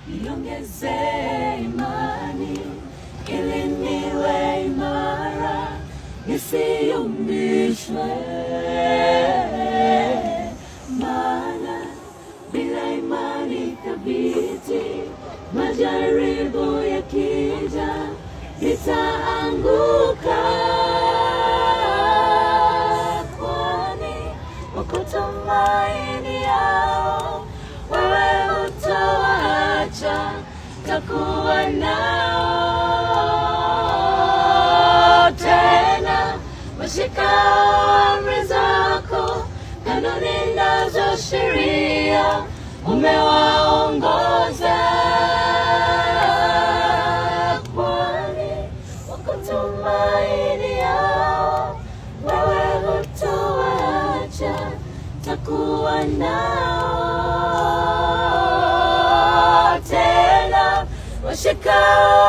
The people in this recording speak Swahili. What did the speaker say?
niongeze imani ili niwe imara, nisiyumbishwe. Maana bila imani thabiti, majaribu yakija nitaanguka. Kwani wako tumaini yao, wewe hutowaacha, takuwa nao tena. Washikao amri zako, kanuni nazo sheria, umewaongoza. Kwani wako tumaini yao, wewe hutowaacha, takuwa nao tena. Washikao